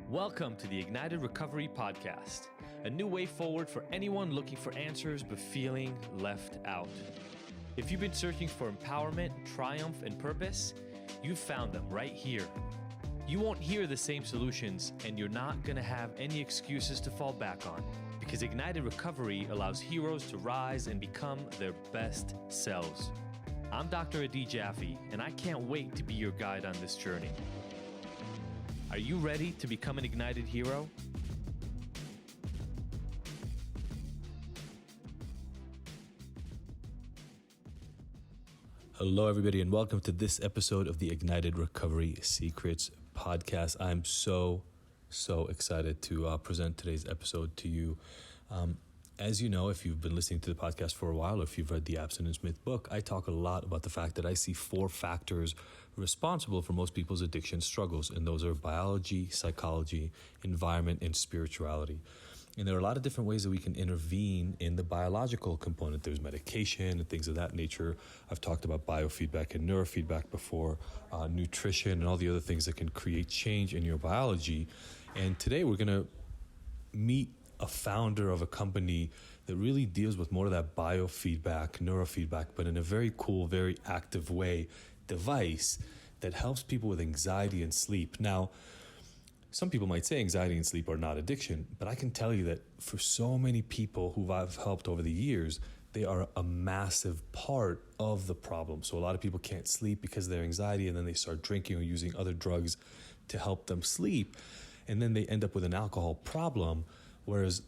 Welcome to the Ignited Recovery Podcast, a new way forward for anyone looking for answers but feeling left out. If you've been searching for empowerment, triumph, and purpose, you've found them right here. You won't hear the same solutions, and you're not going to have any excuses to fall back on, because Ignited Recovery allows heroes to rise and become their best selves. I'm Dr. Adi Jaffe, and I can't wait to be your guide on this journey. Are you ready to become an ignited hero? Hello, everybody, and welcome to this episode of the Ignited Recovery Secrets podcast. I'm so excited to present today's episode to you. As you know, if you've been listening to the podcast for a while, or if you've read the Abstinence Myth book, I talk a lot about the fact that I see 4 factors responsible for most people's addiction struggles, and those are biology, psychology, environment, and spirituality. And there are a lot of different ways that we can intervene in the biological component. There's medication and things of that nature. I've talked about biofeedback and neurofeedback before, nutrition, and all the other things that can create change in your biology. And today we're going to meet a founder of a company that really deals with more of that biofeedback, neurofeedback, but in a very cool, very active way, device that helps people with anxiety and sleep. Now, some people might say anxiety and sleep are not addiction, but I can tell you that for so many people who I've helped over the years, they are a massive part of the problem. So a lot of people can't sleep because of their anxiety, and then they start drinking or using other drugs to help them sleep. And then they end up with an alcohol problem. Whereas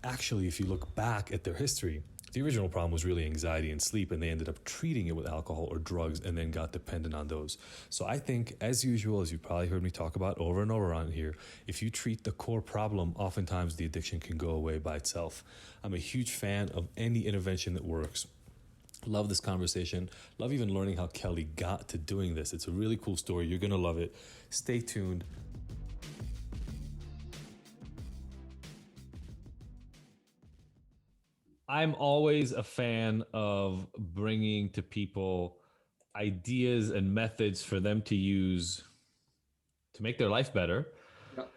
actually, if you look back at their history, the original problem was really anxiety and sleep, and they ended up treating it with alcohol or drugs and then got dependent on those. So I think, as usual, as you've probably heard me talk about over and over on here, if you treat the core problem, oftentimes the addiction can go away by itself. I'm a huge fan of any intervention that works. Love this conversation. Love even learning how Kelly got to doing this. It's a really cool story. You're going to love it. Stay tuned. I'm always a fan of bringing to people ideas and methods for them to use to make their life better. Yep.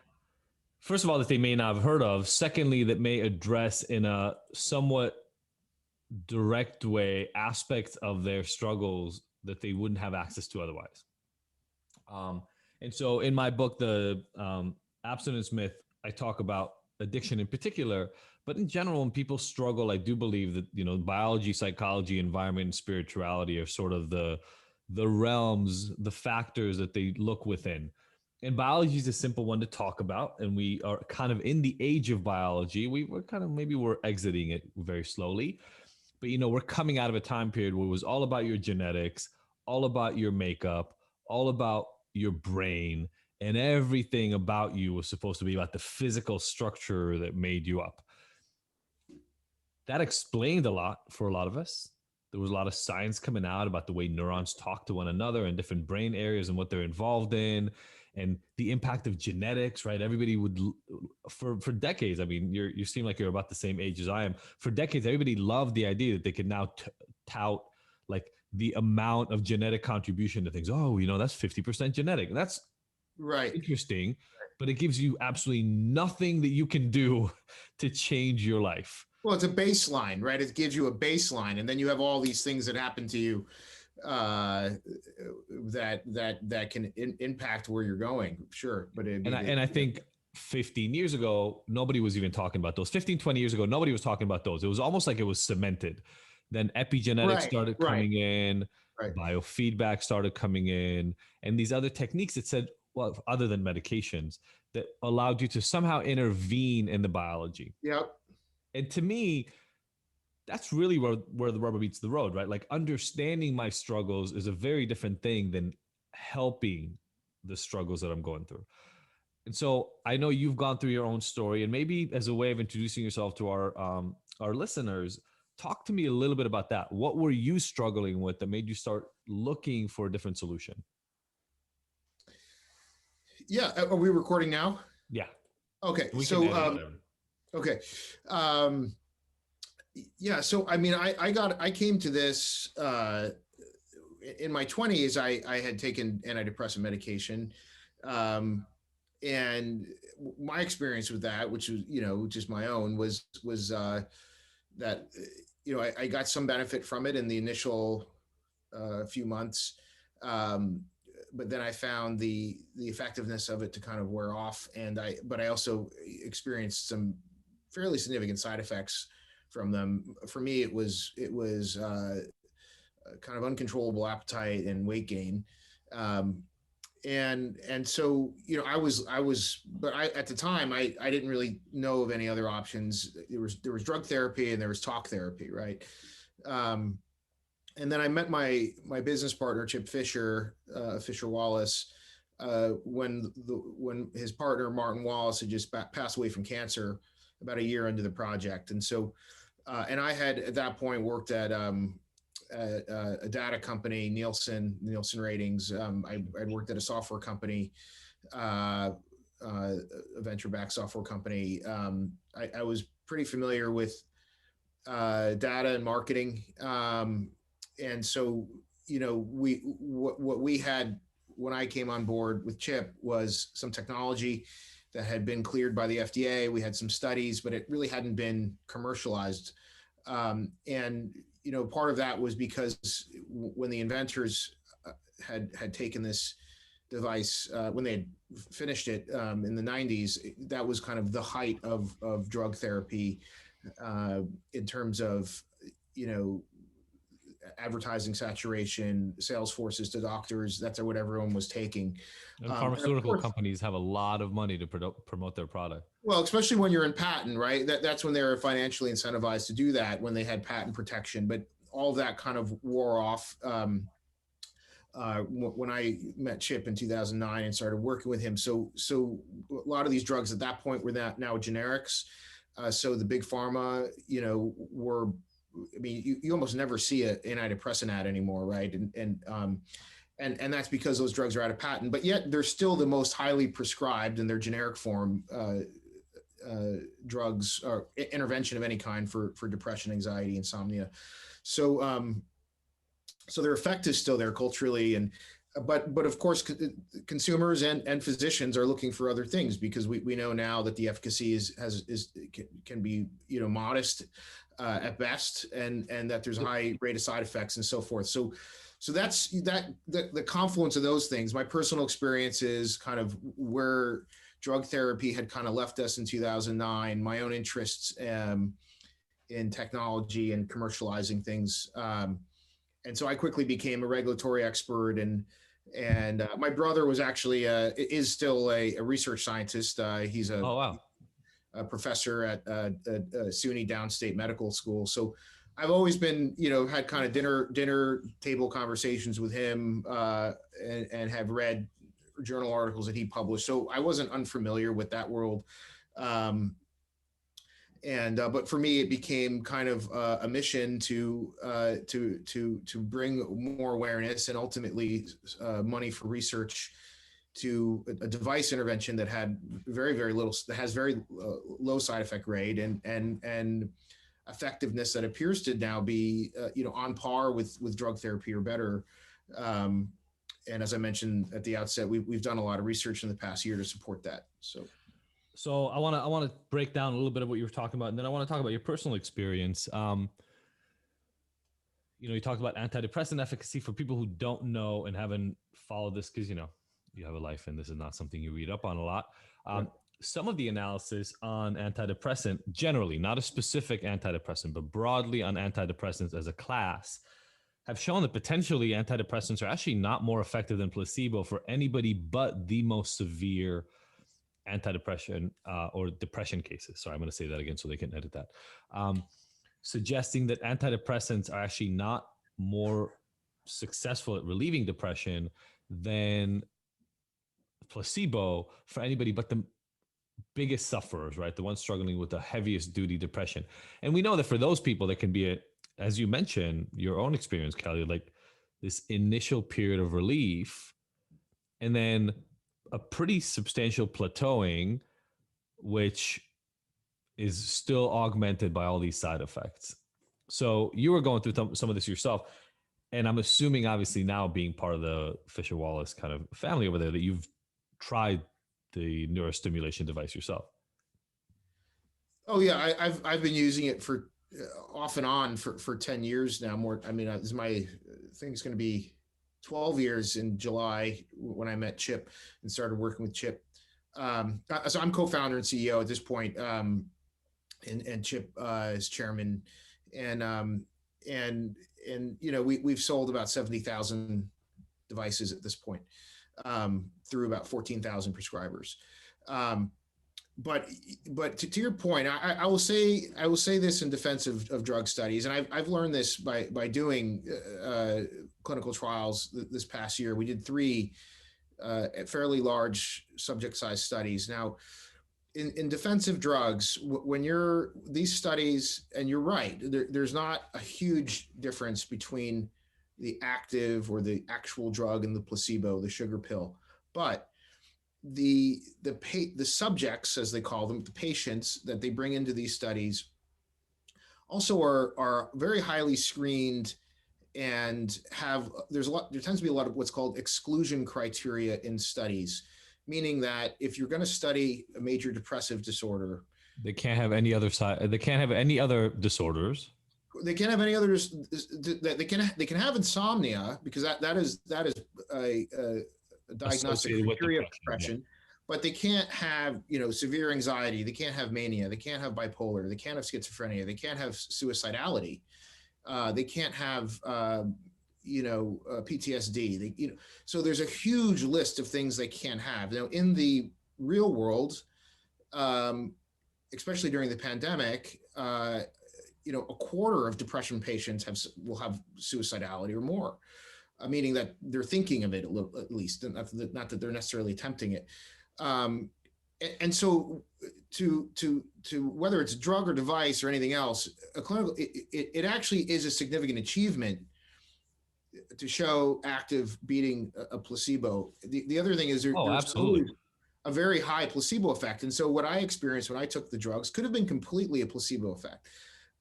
First of all, that they may not have heard of. Secondly, that may address in a somewhat direct way aspects of their struggles that they wouldn't have access to otherwise. And so in my book, The Abstinence Myth, I talk about addiction in particular. But in general, when people struggle, I do believe that, biology, psychology, environment, and spirituality are sort of the realms, the factors that they look within. And biology is a simple one to talk about. And we are kind of in the age of biology. We're exiting it very slowly. But, we're coming out of a time period where it was all about your genetics, all about your makeup, all about your brain, and everything about you was supposed to be about the physical structure that made you up. That explained a lot for a lot of us. There was a lot of science coming out about the way neurons talk to one another and different brain areas and what they're involved in, and the impact of genetics, right? Everybody would, for decades, I mean, you seem like you're about the same age as I am. For decades, everybody loved the idea that they could now tout like the amount of genetic contribution to things. Oh, that's 50% genetic. That's right. Interesting, but it gives you absolutely nothing that you can do to change your life. Well, it's a baseline, right? It gives you a baseline, and then you have all these things that happen to you that can impact where you're going. Sure, but I think 15 years ago, nobody was even talking about those. 15, 20 years ago, nobody was talking about those. It was almost like it was cemented. Then epigenetics started coming in, biofeedback started coming in, and these other techniques that said, well, other than medications, that allowed you to somehow intervene in the biology. Yep. And to me, that's really where the rubber meets the road, right? Like, understanding my struggles is a very different thing than helping the struggles that I'm going through. And so I know you've gone through your own story, and maybe as a way of introducing yourself to our listeners, talk to me a little bit about that. What were you struggling with that made you start looking for a different solution? Yeah. Are we recording now? Yeah. Okay. Okay. Yeah. So, I mean, I came to this, in my 20s, I had taken antidepressant medication. And my experience with that, which was, just my own, that, I got some benefit from it in the initial few months. Um, but then I found the effectiveness of it to kind of wear off. But I also experienced some fairly significant side effects from them. For me, it was kind of uncontrollable appetite and weight gain. Um, and so, but I, at the time, I didn't really know of any other options. There was drug therapy and there was talk therapy, right? Um, and then I met my business partner, Chip Fisher, Fisher Wallace, when his partner Martin Wallace had just passed away from cancer about a year into the project. And so, and I had at that point worked at a data company, Nielsen Ratings. I'd worked at a software company, a venture-backed software company. I was pretty familiar with data and marketing. And so, what we had when I came on board with Chip was some technology that had been cleared by the FDA. We had some studies, but it really hadn't been commercialized. And part of that was because when the inventors had taken this device, when they had finished it in the 90s, that was kind of the height of drug therapy in terms of, advertising saturation, sales forces to doctors. That's what everyone was taking. And pharmaceutical companies have a lot of money to promote their product. Well, especially when you're in patent, right? That's when they're financially incentivized to do that, when they had patent protection. But all of that kind of wore off when I met Chip in 2009 and started working with him. So a lot of these drugs at that point were now generics. So the big pharma, were, I mean, you almost never see an antidepressant ad anymore, right? And that's because those drugs are out of patent, but yet they're still the most highly prescribed in their generic form drugs or intervention of any kind for depression, anxiety, insomnia. So so their effect is still there culturally, but of course consumers and physicians are looking for other things, because we know now that the efficacy can be modest at best, and that there's a high rate of side effects and so forth. So that's the confluence of those things. My personal experience is kind of where drug therapy had kind of left us in 2009. My own interests in technology and commercializing things, and so I quickly became a regulatory expert. And my brother was actually is still a research scientist. He's Oh, wow. a professor at SUNY Downstate Medical School. So I've always been, had kind of dinner table conversations with him, and have read journal articles that he published. So I wasn't unfamiliar with that world. But for me, it became kind of a mission to bring more awareness and ultimately money for research to a device intervention that had has very low side effect rate and effectiveness that appears to now be on par with drug therapy or better. And as I mentioned at the outset, we've done a lot of research in the past year to support that. So I want to break down a little bit of what you were talking about, and then I want to talk about your personal experience. You talked about antidepressant efficacy. For people who don't know and haven't followed this, because you have a life and this is not something you read up on a lot. Right. Some of the analysis on antidepressant, generally, not a specific antidepressant, but broadly on antidepressants as a class, have shown that potentially antidepressants are actually not more effective than placebo for anybody but the most severe antidepressant or depression cases. Sorry, I'm going to say that again so they can edit that. Suggesting that antidepressants are actually not more successful at relieving depression than placebo for anybody but the biggest sufferers, right? The ones struggling with the heaviest duty depression. And we know that for those people, there can be as you mentioned, your own experience, Kelly, like this initial period of relief and then a pretty substantial plateauing, which is still augmented by all these side effects. So you were going through some of this yourself. And I'm assuming, obviously, now being part of the Fisher Wallace kind of family over there, that you've tried the neurostimulation device yourself? Oh yeah, I've been using it for off and on for 10 years now. More, I mean, this is my thing is going to be 12 years in July when I met Chip and started working with Chip. So I'm co-founder and CEO at this point, and Chip is chairman, and you know we've sold about 70,000 devices at this point, through about 14,000 prescribers. But to your point, I will say this in defense of drug studies, and I've learned this by doing clinical trials this past year. We did 3 fairly large subject size studies. Now, in defensive drugs, when you're these studies, and you're right, there's not a huge difference between the active or the actual drug and the placebo, the sugar pill, but the subjects, as they call them, the patients that they bring into these studies, also are very highly screened, and there tends to be a lot of what's called exclusion criteria in studies, meaning that if you're going to study a major depressive disorder, They can't have any other side. They can't have any other disorders. they can't have any others. They can have insomnia, because that is a diagnostic criteria of depression. Yeah. But they can't have, severe anxiety. They can't have mania. They can't have bipolar. They can't have schizophrenia. They can't have suicidality. They can't have, PTSD. So there's a huge list of things they can't have. Now, in the real world, especially during the pandemic, a quarter of depression patients will have suicidality or more, meaning that they're thinking of it at least, not that they're necessarily attempting it. And so to whether it's drug or device or anything else, a clinical, it actually is a significant achievement to show active beating a placebo. The other thing is there's absolutely a very high placebo effect. And so what I experienced when I took the drugs could have been completely a placebo effect.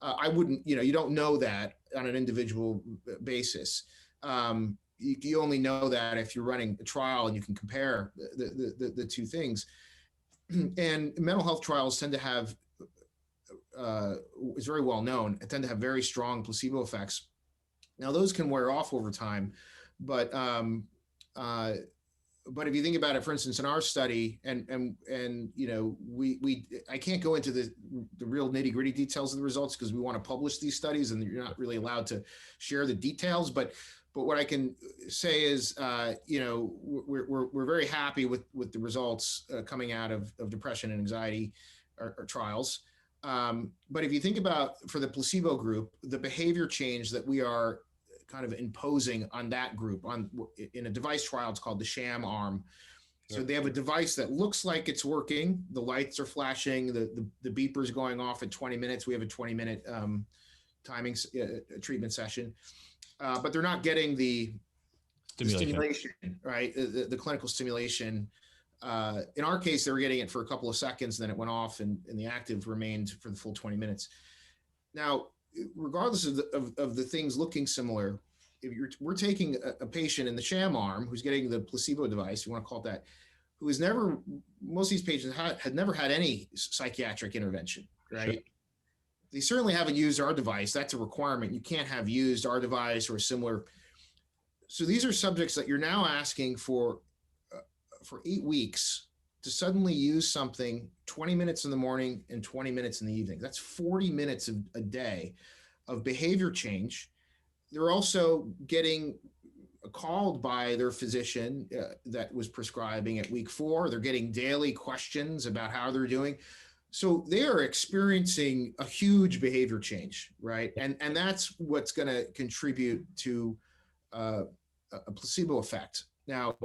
I wouldn't, you don't know that on an individual basis. You only know that if you're running a trial and you can compare the two things. And mental health trials tend to have, it's very well known, tend to have very strong placebo effects. Now those can wear off over time, but if you think about it, for instance, in our study, and I can't go into the real nitty gritty details of the results because we want to publish these studies and you're not really allowed to share the details. But what I can say is, we're very happy with the results coming out of depression and anxiety or trials. But if you think about for the placebo group, the behavior change that we are kind of imposing on that group in a device trial, it's called the sham arm. So they have a device that looks like it's working. The lights are flashing, the beeper's going off at 20 minutes. We have a 20-minute timing treatment session, but they're not getting the stimulation, right? The clinical stimulation. In our case, they were getting it for a couple of seconds, then it went off, and the active remained for the full 20 minutes. Now, regardless of the things looking similar, we're taking a patient in the sham arm who's getting the placebo device, you want to call it that, who has never, most of these patients had never had any psychiatric intervention, right? Sure. They certainly haven't used our device. That's a requirement. You can't have used our device or similar. So these are subjects that you're now asking for 8 weeks to suddenly use something 20 minutes in the morning and 20 minutes in the evening. That's 40 minutes a day of behavior change. They're also getting called by their physician that was prescribing at week 4. They're getting daily questions about how they're doing. So they are experiencing a huge behavior change, right? And that's what's going to contribute to a placebo effect. Now,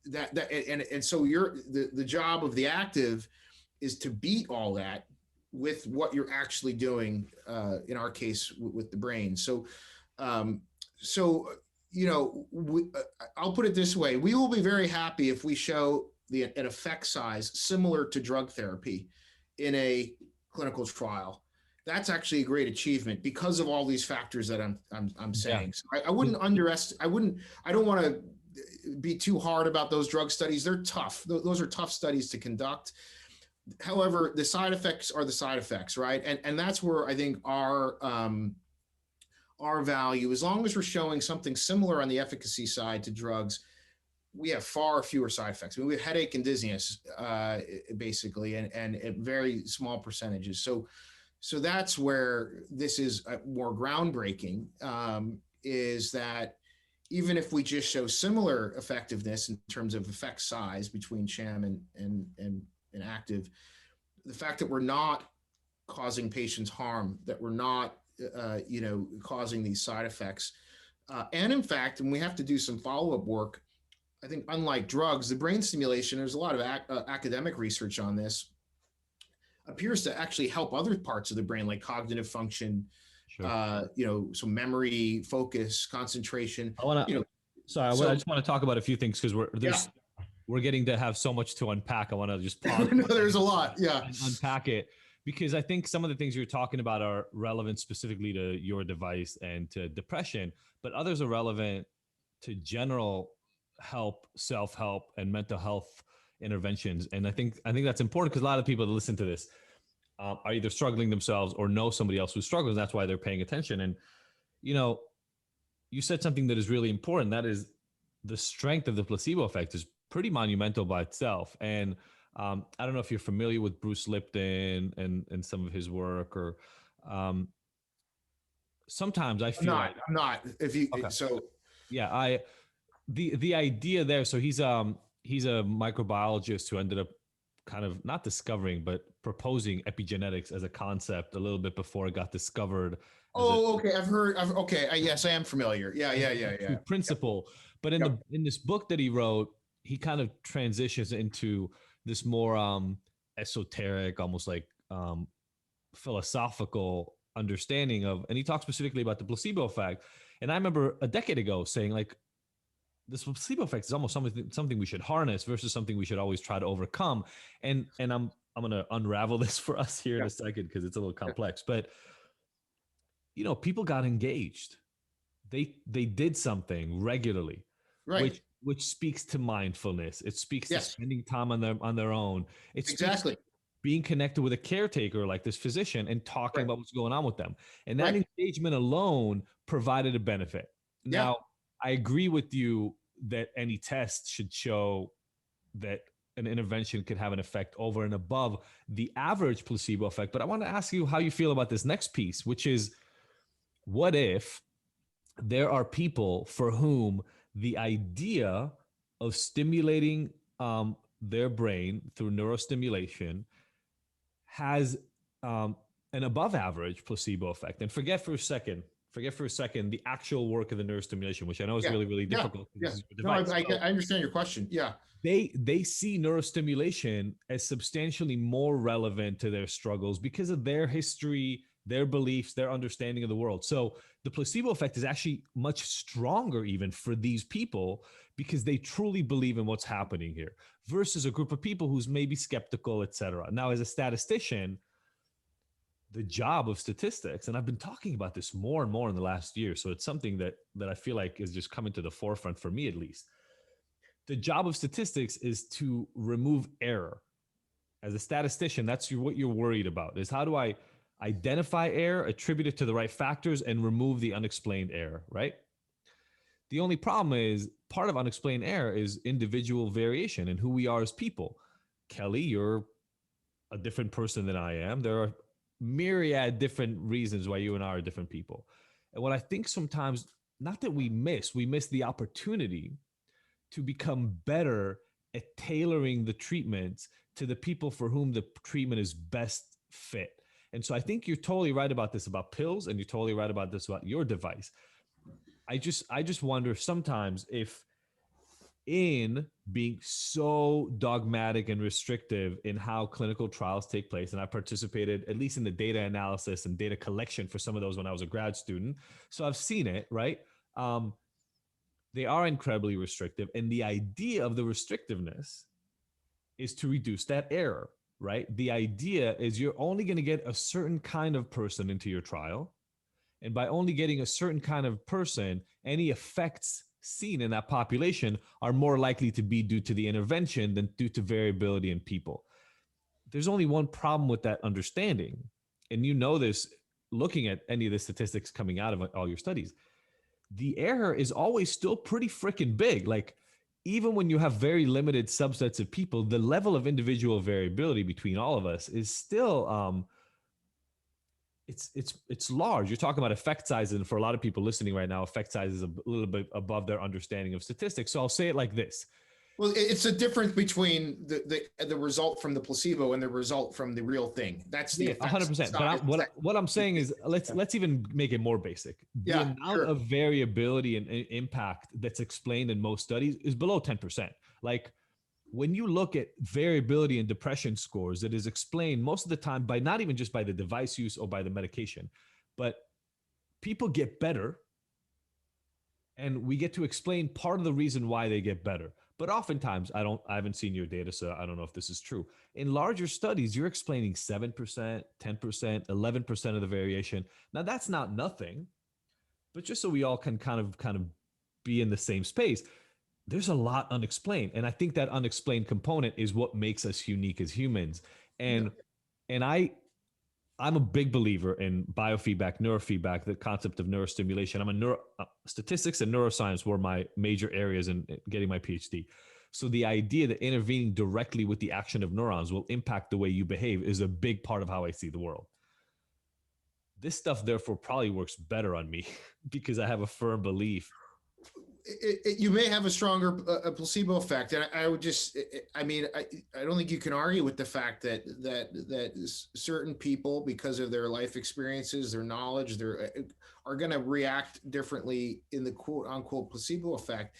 so the job of the active is to beat all that with what you're actually doing, in our case with the brain. So I'll put it this way: we will be very happy if we show an effect size similar to drug therapy in a clinical trial. That's actually a great achievement because of all these factors that I'm saying. Yeah. So I wouldn't underestimate. I don't want to be too hard about those drug studies. They're tough. Those are tough studies to conduct. However, the side effects are the side effects, right? And that's where I think our value, as long as we're showing something similar on the efficacy side to drugs, we have far fewer side effects. I mean, we have headache and dizziness, basically, and at very small percentages. So that's where this is more groundbreaking, is that even if we just show similar effectiveness in terms of effect size between sham and active, the fact that we're not causing patients harm, that we're not causing these side effects, and in fact, and we have to do some follow-up work. I think unlike drugs, the brain stimulation, there's a lot of academic research on this, appears to actually help other parts of the brain, like cognitive function, Sure. so memory, focus, concentration. I want to, sorry, I just want to talk about a few things because we're getting to have so much to unpack. I want to just pause. No, there's a lot. Yeah. And unpack it, because I think some of the things you're talking about are relevant specifically to your device and to depression, but others are relevant to general help, self-help, and mental health interventions. And I think that's important because a lot of people that listen to this are either struggling themselves or know somebody else who struggles. And that's why they're paying attention. And, you said something that is really important. That is, the strength of the placebo effect is pretty monumental by itself. And I don't know if you're familiar with Bruce Lipton and some of his work, or sometimes I feel I'm not. If you okay. So yeah, the idea there. So he's a microbiologist who ended up kind of not discovering, but proposing epigenetics as a concept a little bit before it got discovered. Okay. I've heard. Yes, I am familiar. Yeah. Principle. But in this book that he wrote, he kind of transitions into this more esoteric, almost like philosophical understanding of, and he talks specifically about the placebo effect. And I remember a decade ago saying, like, this placebo effect is almost something we should harness versus something we should always try to overcome. And I'm going to unravel this for us here in a second because it's a little complex. But people got engaged. They did something regularly, right, which speaks to mindfulness. It speaks to spending time on their own. It's exactly being connected with a caretaker like this physician and talking about what's going on with them. And that engagement alone provided a benefit. Now, I agree with you that any test should show that an intervention could have an effect over and above the average placebo effect. But I want to ask you how you feel about this next piece, which is, what if there are people for whom the idea of stimulating their brain through neurostimulation has an above average placebo effect? And forget for a second the actual work of the neurostimulation, which I know is really, really difficult. No, I understand your question. Yeah. They see neurostimulation as substantially more relevant to their struggles because of their history, their beliefs, their understanding of the world. So the placebo effect is actually much stronger even for these people because they truly believe in what's happening here versus a group of people who's maybe skeptical, et cetera. Now, as a statistician, the job of statistics, and I've been talking about this more and more in the last year, so it's something that I feel like is just coming to the forefront for me, at least. The job of statistics is to remove error. As a statistician, that's what you're worried about, is how do I identify error, attribute it to the right factors, and remove the unexplained error, right? The only problem is part of unexplained error is individual variation in who we are as people. Kelly, you're a different person than I am. There are myriad different reasons why you and I are different people. And what I think sometimes, not that we miss the opportunity to become better at tailoring the treatments to the people for whom the treatment is best fit. And so I think you're totally right about this about pills, and you're totally right about this about your device. I just wonder sometimes if, in being so dogmatic and restrictive in how clinical trials take place, and I participated at least in the data analysis and data collection for some of those when I was a grad student, so I've seen it, right? They are incredibly restrictive, and the idea of the restrictiveness is to reduce that error, right? The idea is you're only going to get a certain kind of person into your trial, and by only getting a certain kind of person, any effects seen in that population are more likely to be due to the intervention than due to variability in people. There's only one problem with that understanding. And you know this looking at any of the statistics coming out of all your studies. The error is always still pretty freaking big. Like, even when you have very limited subsets of people, the level of individual variability between all of us is still it's large. You're talking about effect sizes, and for a lot of people listening right now, effect size is a little bit above their understanding of statistics. So I'll say it like this. Well, it's a difference between the result from the placebo and the result from the real thing. That's the 100%. But what I'm saying is, let's even make it more basic. The amount of variability and impact that's explained in most studies is below 10%. Like, when you look at variability in depression scores, it is explained most of the time by not even just by the device use or by the medication, but people get better, and we get to explain part of the reason why they get better. But oftentimes, I haven't seen your data, so I don't know if this is true. In larger studies, you're explaining 7%, 10%, 11% of the variation. Now, that's not nothing, but just so we all can kind of be in the same space, there's a lot unexplained. And I think that unexplained component is what makes us unique as humans. And I'm a big believer in biofeedback, neurofeedback, the concept of neurostimulation. Statistics and neuroscience were my major areas in getting my PhD. So the idea that intervening directly with the action of neurons will impact the way you behave is a big part of how I see the world. This stuff, therefore, probably works better on me because I have a firm belief. You may have a stronger placebo effect, and I would just, I don't think you can argue with the fact that certain people, because of their life experiences, their knowledge, are going to react differently in the quote unquote placebo effect.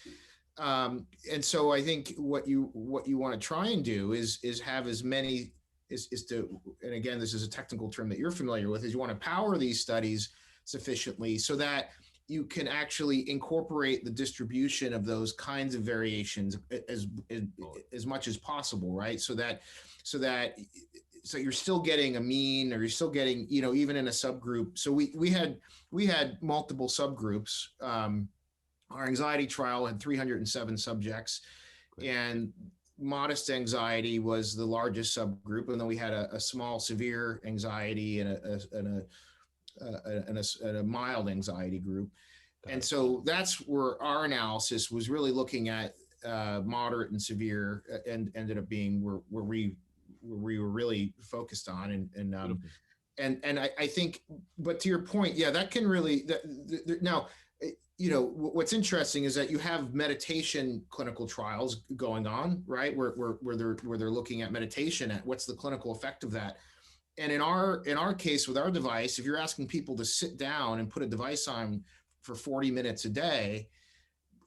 And so I think what you want to try and do is have as many is to, and again, this is a technical term that you're familiar with, is you want to power these studies sufficiently so that you can actually incorporate the distribution of those kinds of variations as much as possible, right? So you're still getting a mean, or you're still getting, even in a subgroup. So we had multiple subgroups. Our anxiety trial had 307 subjects. Great. And modest anxiety was the largest subgroup, and then we had a small severe anxiety and a mild anxiety group. And so that's where our analysis was really looking at moderate and severe, and ended up being where we were really focused on. And I think, but to your point, that can really, now, what's interesting is that you have meditation clinical trials going on, right? Where they're looking at meditation, at what's the clinical effect of that. And in our case with our device, if you're asking people to sit down and put a device on for 40 minutes a day,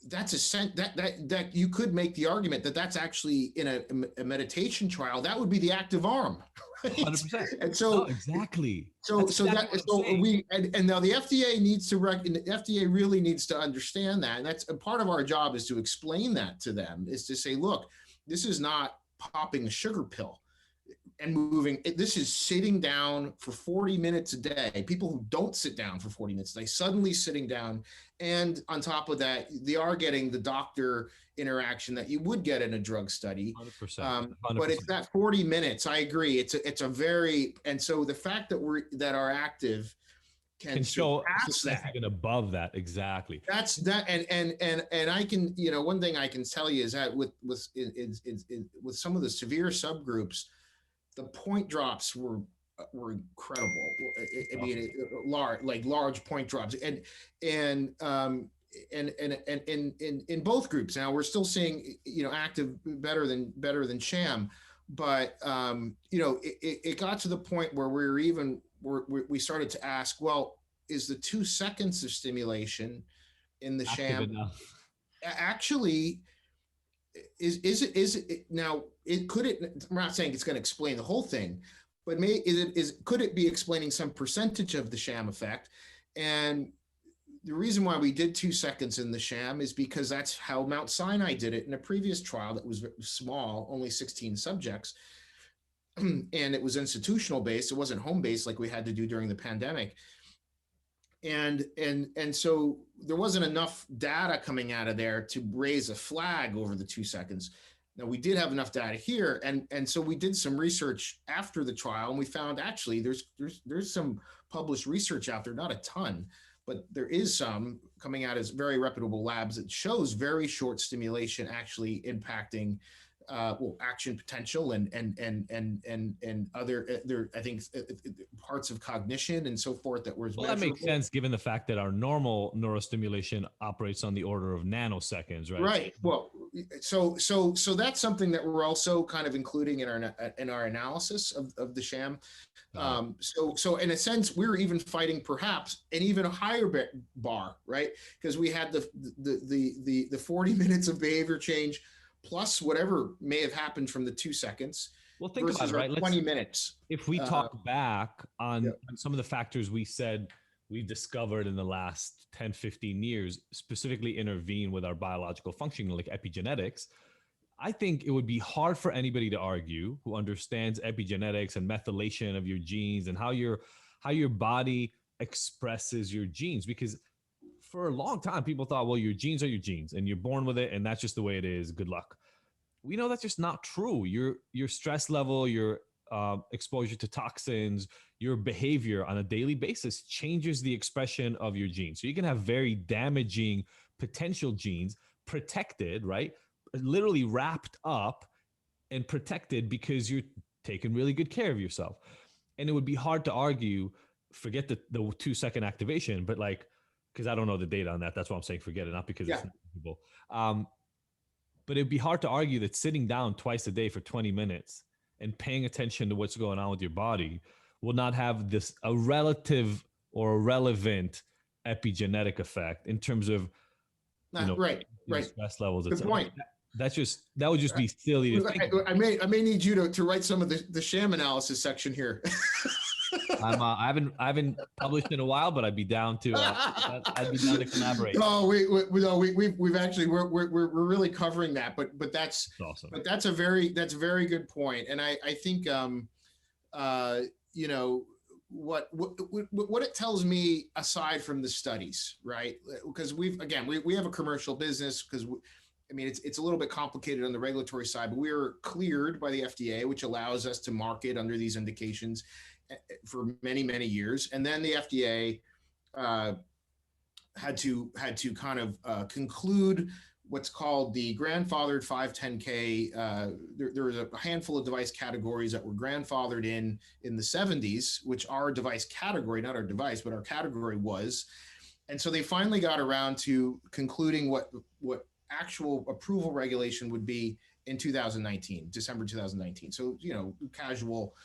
that's that you could make the argument that that's actually in a meditation trial, that would be the active arm. Right? 100%. And so exactly. So now the FDA the FDA really needs to understand that, and that's a part of our job, is to explain that to them, is to say, look, this is not popping a sugar pill and moving. This is sitting down for 40 minutes a day. People who don't sit down for 40 minutes, they suddenly sitting down. And on top of that, they are getting the doctor interaction that you would get in a drug study. 100%. But it's that 40 minutes. I agree. It's a very, and so the fact that our active can show that even above that. Exactly. That's that. And I can, one thing I can tell you is that with some of the severe subgroups, the point drops were incredible. I mean, large point drops, and in both groups. Now we're still seeing, active better than sham, but it got to the point where we started to ask, well, is the 2 seconds of stimulation in the sham actually is it now? I'm not saying it's going to explain the whole thing, but could it be explaining some percentage of the sham effect? And the reason why we did 2 seconds in the sham is because that's how Mount Sinai did it in a previous trial that was small, only 16 subjects, and it was institutional based. It wasn't home based like we had to do during the pandemic. And so there wasn't enough data coming out of there to raise a flag over the 2 seconds. Now we did have enough data here, and so we did some research after the trial, and we found actually there's some published research out there, not a ton, but there is some coming out as very reputable labs that shows very short stimulation actually impacting action potential and other I think parts of cognition and so forth that was well, measurable. that makes sense given the fact that our normal neurostimulation operates on the order of nanoseconds, right? Right. Well, so that's something that we're also kind of including in our analysis of the sham. So in a sense, we're even fighting perhaps an even higher bar, right? Because we had the 40 minutes of behavior change plus whatever may have happened from the 2 seconds. Well, think about it, right? 20 minutes. If we talk back on some of the factors we said we've discovered in the last 10, 15 years, specifically intervene with our biological functioning, like epigenetics, I think it would be hard for anybody to argue who understands epigenetics and methylation of your genes and how your body expresses your genes. Because for a long time, people thought, well, your genes are your genes and you're born with it and that's just the way it is. Good luck. We know that's just not true. Your stress level, your exposure to toxins, your behavior on a daily basis changes the expression of your genes. So you can have very damaging potential genes protected, right? Literally wrapped up and protected because you're taking really good care of yourself. And it would be hard to argue, forget the 2-second activation, but like, because I don't know the data on that. That's why I'm saying forget it, not because it's not visible. But it'd be hard to argue that sitting down twice a day for 20 minutes and paying attention to what's going on with your body will not have a relative or a relevant epigenetic effect in terms of right. stress levels. Good point. That would just be silly to think. I may need you to write some of the sham analysis section here. I haven't published in a while, but I'd be down to collaborate. No, we've actually we're really covering that, but that's awesome. But that's a very good point, and I think what it tells me aside from the studies, right? Because we have a commercial business because. It's a little bit complicated on the regulatory side, but we were cleared by the FDA, which allows us to market under these indications for many, many years. And then the FDA had to kind of conclude what's called the grandfathered 510K. There was a handful of device categories that were grandfathered in the 70s, which our device category, not our device, but our category was. And so they finally got around to concluding what actual approval regulation would be in 2019, December 2019. So, casual,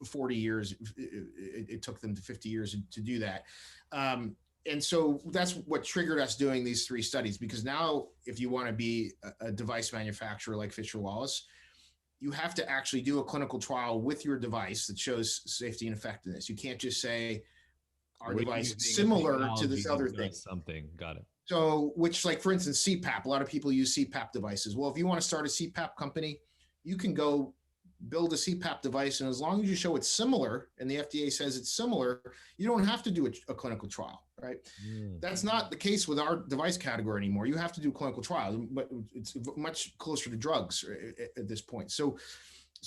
40 years, it took them to 50 years to do that. And so that's what triggered us doing these 3 studies, because now if you want to be a device manufacturer like Fisher Wallace, you have to actually do a clinical trial with your device that shows safety and effectiveness. You can't just say our device is similar to this other thing. Something, got it. So, which, like, for instance, CPAP, a lot of people use CPAP devices. Well, if you want to start a CPAP company, you can go build a CPAP device. And as long as you show it's similar and the FDA says it's similar, you don't have to do a clinical trial, right? That's not the case with our device category anymore. You have to do clinical trials, but it's much closer to drugs at this point. So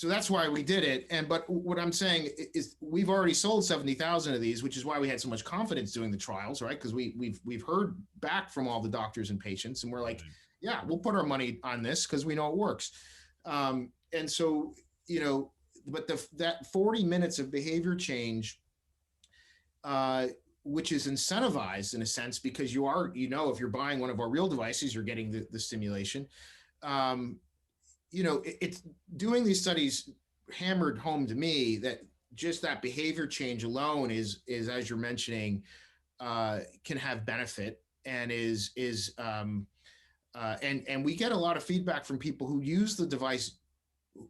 that's why we did it. But what I'm saying is we've already sold 70,000 of these, which is why we had so much confidence doing the trials, right? Because we've heard back from all the doctors and patients, and we're like, yeah, we'll put our money on this because we know it works. And so, but that 40 minutes of behavior change, which is incentivized in a sense because you are, if you're buying one of our real devices, you're getting the stimulation. It's doing these studies hammered home to me that just that behavior change alone is as you're mentioning, can have benefit and and we get a lot of feedback from people who use the device,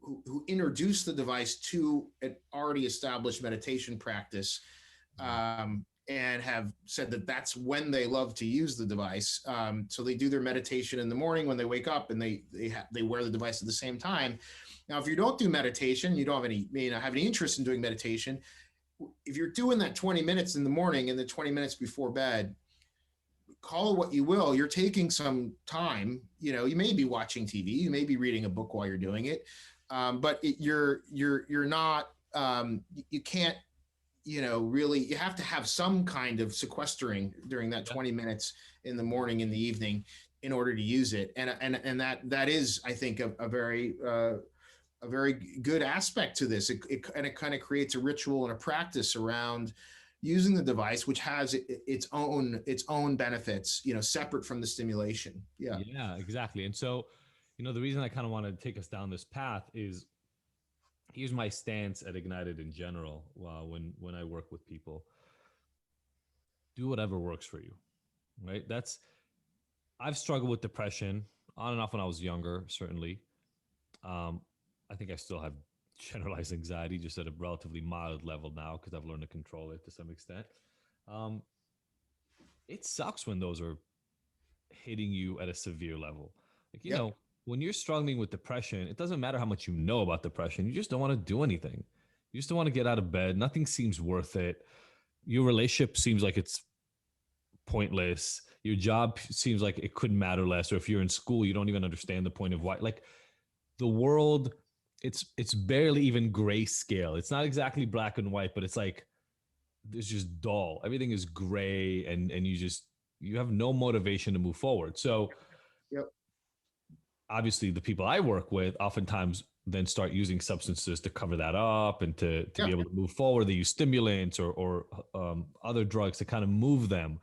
who introduce the device to an already established meditation practice, and have said that that's when they love to use the device. So they do their meditation in the morning when they wake up, and they wear the device at the same time. Now, if you don't do meditation, you don't have any interest in doing meditation, if you're doing that 20 minutes in the morning and the 20 minutes before bed, call it what you will, you're taking some time. You may be watching TV, you may be reading a book while you're doing it, but you're not, you can't, really, you have to have some kind of sequestering during that 20 minutes in the morning, in the evening, in order to use it. And that is, I think, a very good aspect to this. It kind of creates a ritual and a practice around using the device, which has its own benefits, separate from the stimulation. Yeah, exactly. And so, the reason I kind of want to take us down this path is, here's my stance at Ignited in general. When I work with people, do whatever works for you, right? I've struggled with depression on and off when I was younger, certainly. I think I still have generalized anxiety, just at a relatively mild level now, because I've learned to control it to some extent. It sucks when those are hitting you at a severe level. Like, when you're struggling with depression, it doesn't matter how much you know about depression. You just don't want to do anything. You just don't want to get out of bed. Nothing seems worth it. Your relationship seems like it's pointless. Your job seems like it couldn't matter less. Or if you're in school, you don't even understand the point of why. Like, the world, it's barely even grayscale. It's not exactly black and white, but it's like, it's just dull. Everything is gray, and you have no motivation to move forward. So obviously the people I work with oftentimes then start using substances to cover that up and to be able to move forward. They use stimulants or other drugs to kind of move them.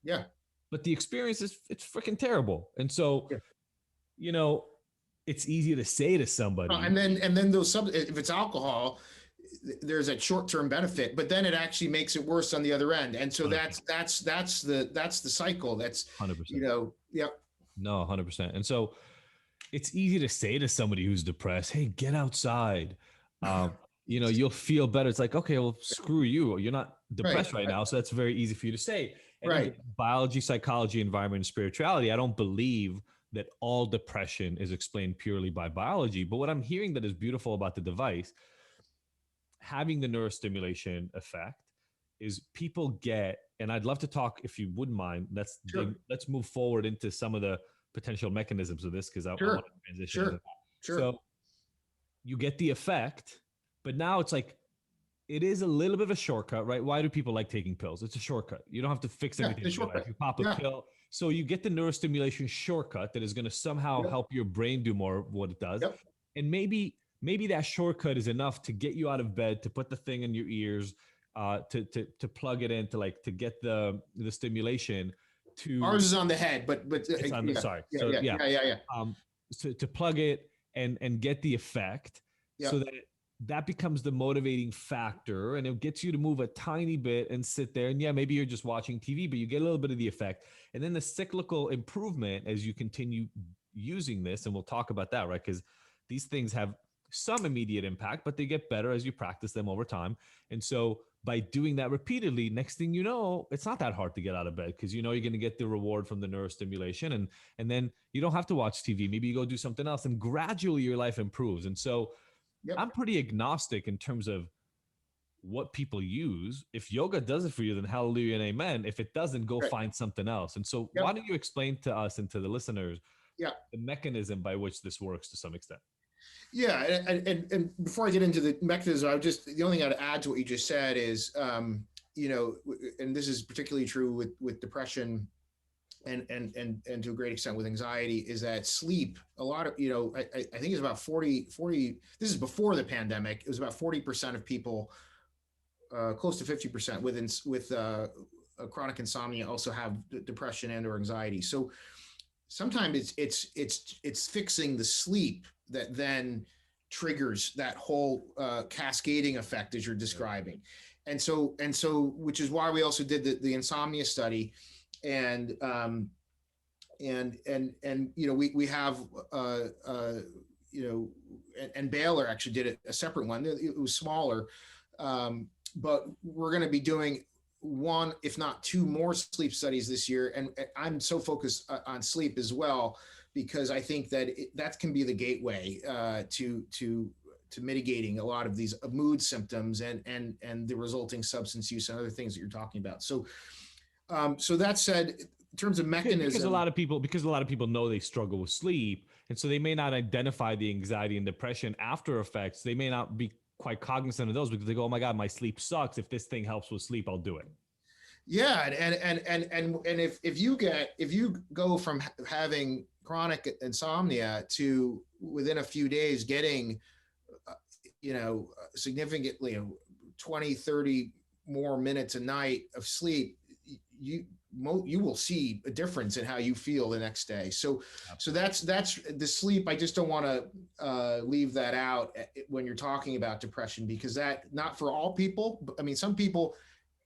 Yeah. But the experience it's freaking terrible. And so, it's easy to say to somebody. And then those if it's alcohol, there's a short-term benefit, but then it actually makes it worse on the other end. And so 100%. that's the cycle. That's 100%. Yeah. No, 100%. And so it's easy to say to somebody who's depressed, hey, get outside. You'll feel better. It's like, okay, well, screw you. You're not depressed right now. So that's very easy for you to say. And right. Biology, psychology, environment, and spirituality, I don't believe that all depression is explained purely by biology. But what I'm hearing that is beautiful about the device, having the neurostimulation effect, is people get, and I'd love to talk, if you wouldn't mind, let's move forward into some of the potential mechanisms of this, because I want to transition into that. So you get the effect, but now it's like, it is a little bit of a shortcut, right? Why do people like taking pills? It's a shortcut. You don't have to fix anything. You pop a pill. So you get the neurostimulation shortcut that is going to somehow help your brain do more of what it does. And maybe that shortcut is enough to get you out of bed, to put the thing in your ears, to plug it in, to get the stimulation. Ours is on the head, but it's on the, sorry. To plug it and get the effect, so that becomes the motivating factor, and it gets you to move a tiny bit and sit there. And maybe you're just watching TV, but you get a little bit of the effect. And then the cyclical improvement as you continue using this, and we'll talk about that, right? Because these things have some immediate impact, but they get better as you practice them over time. And so by doing that repeatedly, next thing you know, it's not that hard to get out of bed, because you're going to get the reward from the neurostimulation, and then you don't have to watch TV. Maybe you go do something else, and gradually your life improves. And so I'm pretty agnostic in terms of what people use. If yoga does it for you, then hallelujah and amen. If it doesn't, go find something else. And so why don't you explain to us and to the listeners the mechanism by which this works to some extent? Yeah, and before I get into the mechanism, the only thing I'd add to what you just said is, and this is particularly true with depression and to a great extent with anxiety, is that sleep, a lot of, I think it's about 40, this is before the pandemic, it was about 40% of people, close to 50% with chronic insomnia also have depression and or anxiety. So sometimes it's fixing the sleep that then triggers that whole cascading effect as you're describing. And so which is why we also did the insomnia study. And we have and Baylor actually did a separate one. It was smaller, but we're going to be doing one, if not two more sleep studies this year. And I'm so focused on sleep as well, because I think that that can be the gateway to mitigating a lot of these mood symptoms and the resulting substance use and other things that you're talking about. So so that said, in terms of mechanism, because a lot of people know they struggle with sleep, and so they may not identify the anxiety and depression after effects. They may not be quite cognizant of those because they go, "Oh my God, my sleep sucks. If this thing helps with sleep, I'll do it." yeah, and if you go from having chronic insomnia to within a few days getting significantly 20, 30 more minutes a night of sleep, you will see a difference in how you feel the next day. So that's the sleep. I just don't want to leave that out when you're talking about depression, because that, not for all people. I mean, some people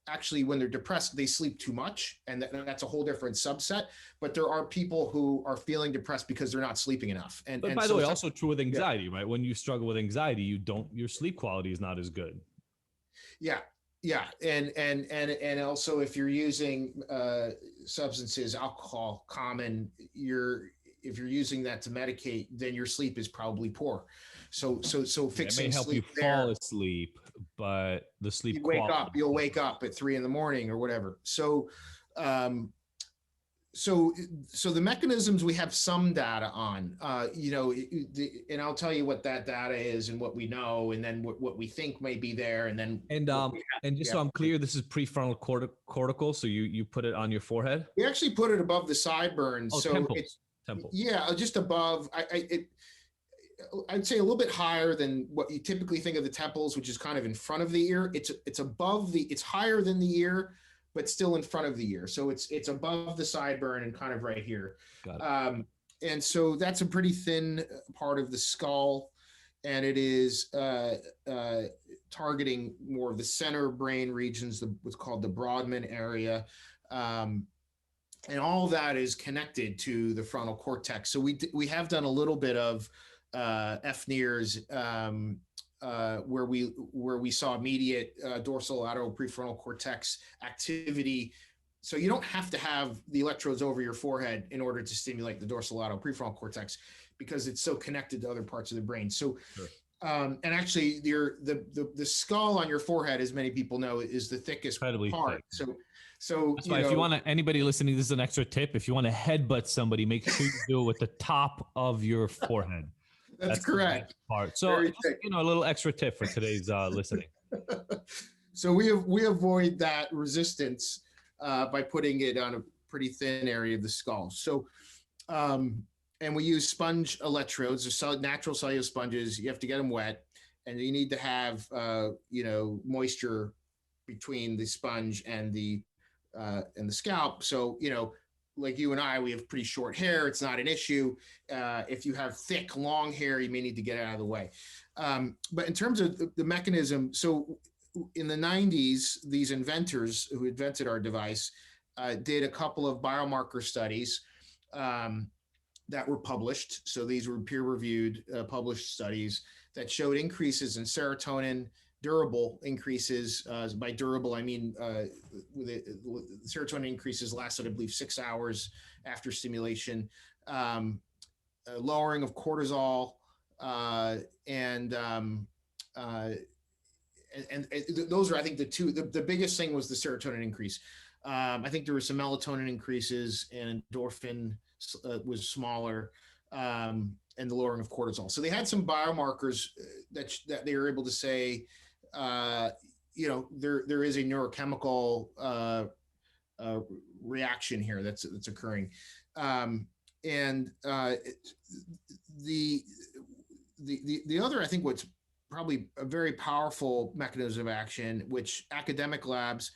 actually, when they're depressed, they sleep too much, and that's a whole different subset. But there are people who are feeling depressed because they're not sleeping enough. But by the way, also true with anxiety, right? When you struggle with anxiety, your sleep quality is not as good. Yeah. Yeah. And also, if you're using substances, alcohol, common, if you're using that to medicate, then your sleep is probably poor. So fixing it may help sleep you fall asleep, but the sleep you'll wake up at 3 a.m. or whatever. So the mechanisms we have some data on, and I'll tell you what that data is and what we know, and then what we think may be there, and then so I'm clear, this is prefrontal cortical. So you put it on your forehead. We actually put it above the sideburns. Oh, so temples. Yeah, just above. I'd say a little bit higher than what you typically think of the temples, which is kind of in front of the ear. It's above it's higher than the ear, but still in front of the ear. So it's above the sideburn and kind of right here. Got it. And so that's a pretty thin part of the skull, and it is targeting more of the center brain regions, what's called the Brodmann area. And all of that is connected to the frontal cortex. So we have done a little bit of FNIRS, where we saw immediate dorsolateral prefrontal cortex activity. So you don't have to have the electrodes over your forehead in order to stimulate the dorsolateral prefrontal cortex, because it's so connected to other parts of the brain. So, sure. And actually, the skull on your forehead, as many people know, is the thickest Incredibly part. Thick. So that's why, if you want to, anybody listening, this is an extra tip. If you want to headbutt somebody, make sure you do it with the top of your forehead. That's correct. Part. So, just, a little extra tip for today's listening. So we avoid that resistance by putting it on a pretty thin area of the skull. So, and we use sponge electrodes, natural cellular sponges. You have to get them wet, and you need to have moisture between the sponge and the scalp. So like you and I, we have pretty short hair. It's not an issue. If you have thick, long hair, you may need to get it out of the way. But in terms of the mechanism, so in the 90s, these inventors who invented our device did a couple of biomarker studies that were published. So these were peer-reviewed, published studies that showed increases in serotonin, durable increases. By durable, I mean serotonin increases lasted, I believe, 6 hours after stimulation. Lowering of cortisol, and those are, I think, the two. The biggest thing was the serotonin increase. I think there were some melatonin increases, and endorphin was smaller, and the lowering of cortisol. So they had some biomarkers that they were able to say, there is a neurochemical reaction here that's occurring, and the other, I think, what's probably a very powerful mechanism of action, which academic labs,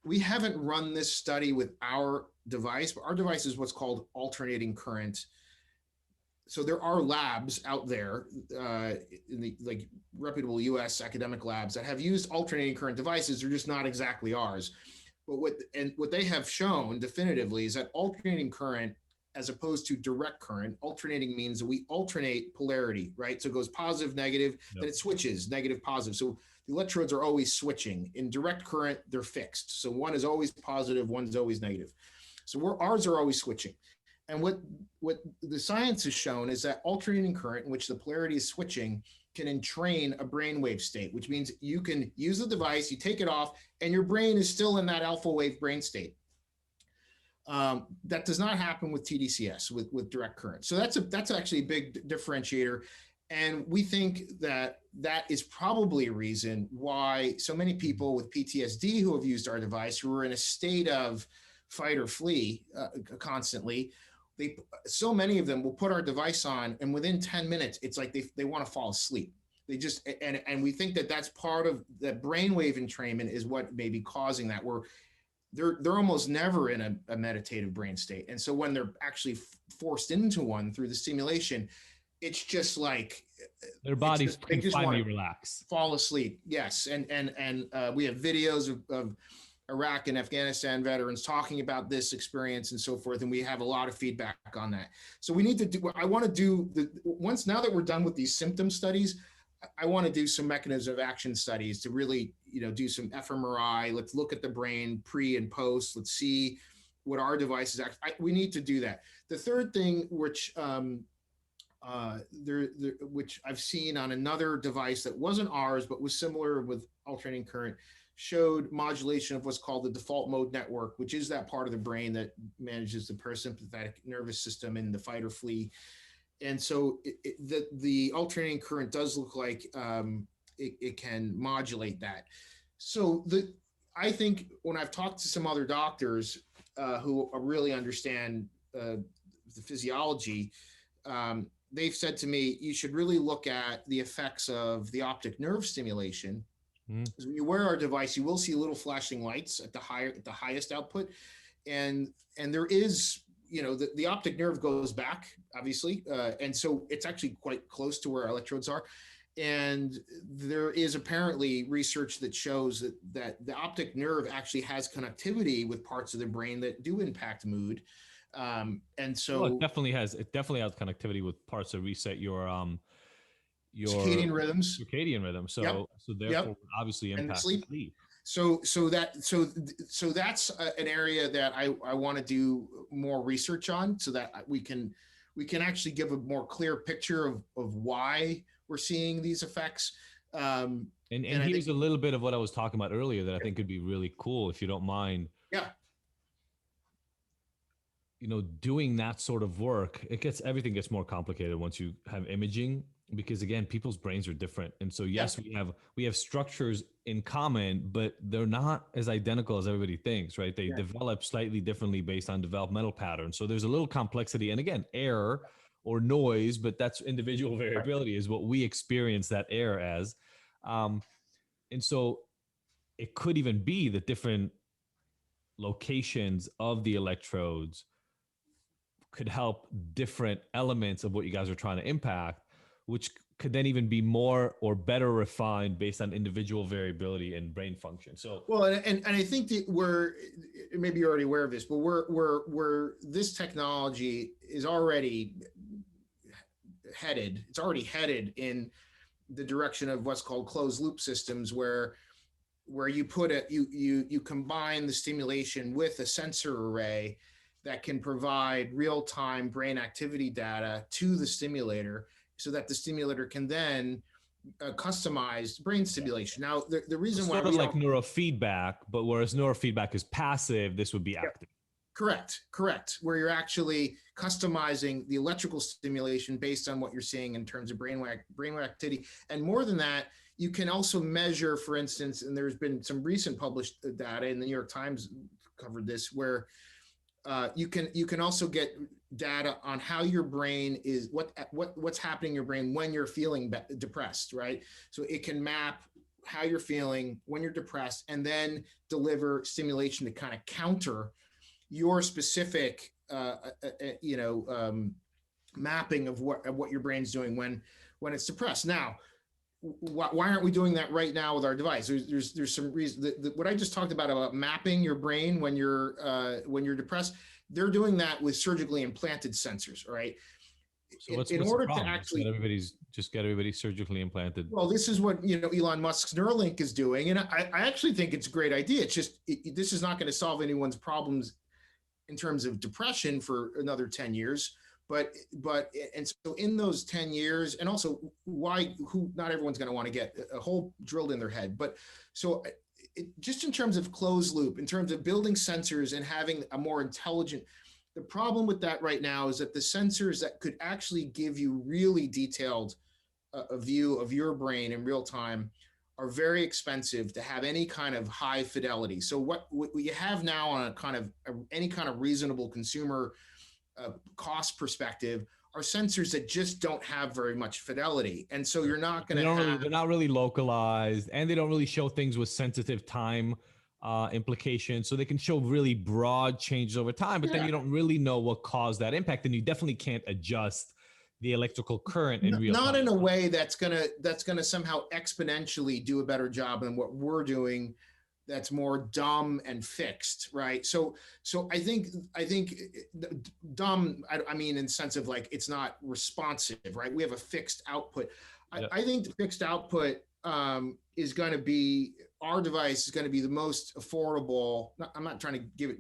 we haven't run this study with our device, but our device is what's called alternating current. So there are labs out there, in the reputable U.S. academic labs, that have used alternating current devices. They're just not exactly ours. But what they have shown definitively is that alternating current, as opposed to direct current, alternating means that we alternate polarity, right? So it goes positive, negative, then it switches, negative, positive. So the electrodes are always switching. In direct current, they're fixed. So one is always positive, one's always negative. So ours are always switching. And what the science has shown is that alternating current, in which the polarity is switching, can entrain a brainwave state, which means you can use the device, you take it off, and your brain is still in that alpha wave brain state. That does not happen with TDCS, with direct current. So that's actually a big differentiator. And we think that is probably a reason why so many people with PTSD who have used our device, who are in a state of fight or flee constantly, so many of them will put our device on, and within 10 minutes, it's like they want to fall asleep. They just, and we think that that's part of that brainwave entrainment is what may be causing that, where they're almost never in a meditative brain state. And so when they're actually forced into one through the stimulation, it's just like their bodies can finally relax, fall asleep. Yes. And we have videos of Iraq and Afghanistan veterans talking about this experience and so forth. And we have a lot of feedback on that. So we need to do, I want to do now that we're done with these symptom studies, I want to do some mechanism of action studies to really, do some fMRI. Let's look at the brain pre and post. Let's see what our devices we need to do that. The third thing, which which I've seen on another device that wasn't ours, but was similar with alternating current, showed modulation of what's called the default mode network, which is that part of the brain that manages the parasympathetic nervous system and the fight or flee. And so the alternating current does look like it can modulate that. So I think when I've talked to some other doctors who really understand the physiology, they've said to me, you should really look at the effects of the optic nerve stimulation. Because when you wear our device, you will see little flashing lights at the highest output, and there is, the optic nerve goes back, obviously, and so it's actually quite close to where our electrodes are. And there is apparently research that shows that the optic nerve actually has connectivity with parts of the brain that do impact mood. And so it definitely has connectivity with parts that reset your circadian rhythms. So therefore obviously impact sleep. So that's an area that I want to do more research on, so that we can actually give a more clear picture of why we're seeing these effects. And here's a little bit of what I was talking about earlier that I think could be really cool, if you don't mind. Yeah. Doing that sort of work, everything gets more complicated once you have imaging, because again, people's brains are different. And so, yes, we have structures in common, but they're not as identical as everybody thinks, right? They develop slightly differently based on developmental patterns. So there's a little complexity, and again, error or noise, but that's individual variability is what we experience that error as. And so it could even be that different locations of the electrodes could help different elements of what you guys are trying to impact, which could then even be more or better refined based on individual variability and brain function. So, well, and I think that maybe you're already aware of this, but we're this technology is already headed. It's already headed in the direction of what's called closed loop systems, where you put you combine the stimulation with a sensor array that can provide real-time brain activity data to the stimulator, so that the stimulator can then customize brain stimulation. Now, the reason why sort of like neurofeedback, but whereas neurofeedback is passive, this would be active. Correct. Where you're actually customizing the electrical stimulation based on what you're seeing in terms of brainwave activity. And more than that, you can also measure, for instance, and there's been some recent published data, and the New York Times covered this, where you can also get data on how your brain is, what's happening in your brain when you're feeling depressed, right? So it can map how you're feeling when you're depressed, and then deliver stimulation to kind of counter your specific, mapping of what your brain's doing when it's depressed. Now, why aren't we doing that right now with our device? There's some reason. What I just talked about mapping your brain when you're depressed, they're doing that with surgically implanted sensors, right? So what's the problem? To actually get everybody surgically implanted. Well, this is what Elon Musk's Neuralink is doing, and I actually think it's a great idea. It's just this is not going to solve anyone's problems in terms of depression for another 10 years. and so in those 10 years, and also not everyone's going to want to get a hole drilled in their head, but so just in terms of closed loop, in terms of building sensors and having a more intelligent, the problem with that right now is that the sensors that could actually give you really detailed a view of your brain in real time are very expensive to have any kind of high fidelity. So what you have now on a kind of any kind of reasonable consumer cost perspective are sensors that just don't have very much fidelity, and so you're not going to have. They're not really localized, and they don't really show things with sensitive time implications. So they can show really broad changes over time, but then you don't really know what caused that impact, and you definitely can't adjust the electrical current in real time. Not in a way that's gonna somehow exponentially do a better job than what we're doing. That's more dumb and fixed, right? So I think dumb. I mean, in the sense of like it's not responsive, right? We have a fixed output. I think the fixed output is going to be our device is going to be the most affordable. I'm not trying to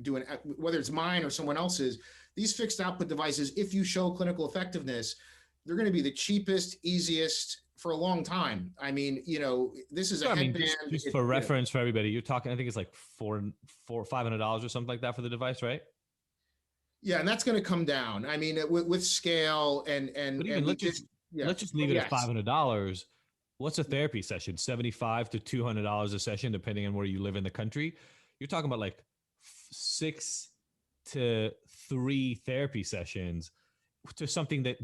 whether it's mine or someone else's. These fixed output devices, if you show clinical effectiveness, they're going to be the cheapest, easiest for a long time. I mean, this is a headband. Just for reference for everybody, you're talking, I think it's like $500 or something like that for the device, right? Yeah, and that's going to come down. I mean, with scale let's just leave it at $500. What's a therapy session? $75 to $200 a session, depending on where you live in the country. You're talking about like 6 to 3 therapy sessions to something that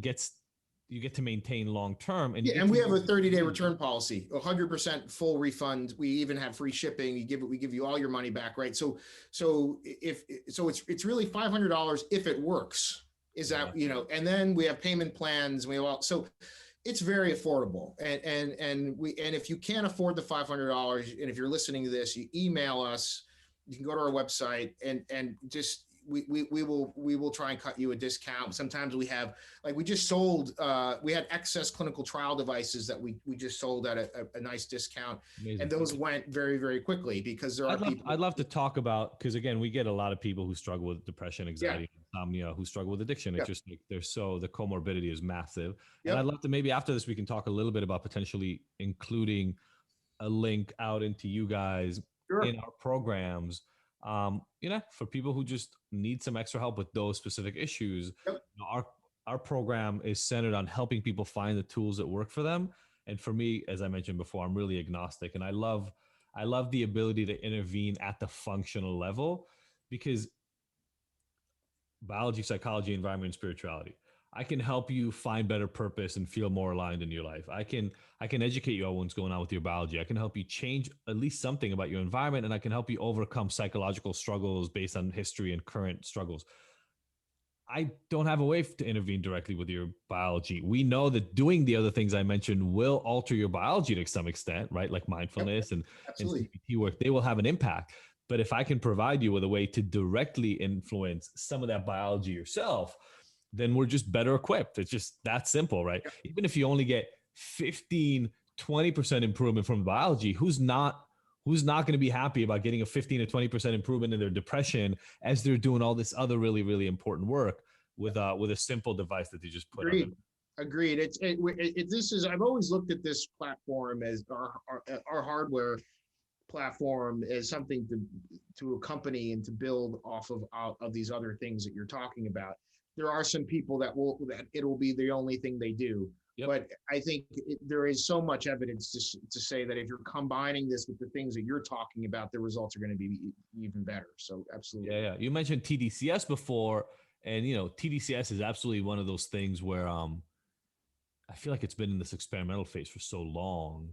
you get to maintain long term. And we have a 30-day return policy, 100% full refund. We even have free shipping. We give you all your money back, right? So it's really $500 if it works. Is that and then we have payment plans. So it's very affordable. And if you can't afford the $500, and if you're listening to this, you email us. You can go to our website and just. We will try and cut you a discount. Sometimes we have, like we just sold, we had excess clinical trial devices that we just sold at a nice discount. Amazing. And those went very, very quickly because I'd love to talk about, because again, we get a lot of people who struggle with depression, anxiety, insomnia, who struggle with addiction. It's just like the comorbidity is massive. And I'd love to, maybe after this, we can talk a little bit about potentially including a link out into you guys in our programs. For people who just need some extra help with those specific issues. Our program is centered on helping people find the tools that work for them. And for me, as I mentioned before, I'm really agnostic, and I love the ability to intervene at the functional level, because biology, psychology, environment, and spirituality. I can help you find better purpose and feel more aligned in your life. I can educate you on what's going on with your biology. I can help you change at least something about your environment, and I can help you overcome psychological struggles based on history and current struggles. I don't have a way to intervene directly with your biology. We know that doing the other things I mentioned will alter your biology to some extent, right? Like mindfulness and CBT work, they will have an impact. But if I can provide you with a way to directly influence some of that biology yourself, then we're just better equipped. It's just that simple, right? Yep. Even if you only get 15, 20% improvement from biology, who's not going to be happy about getting a 15 to 20% improvement in their depression as they're doing all this other really, really important work with a simple device that they just put on? Agreed. I've always looked at this platform as our hardware platform as something to accompany and to build off of these other things that you're talking about. There are some people that it will be the only thing they do. Yep. But I think there is so much evidence to say that if you're combining this with the things that you're talking about, the results are going to be even better. So absolutely. Yeah. You mentioned TDCS before, and TDCS is absolutely one of those things where I feel like it's been in this experimental phase for so long,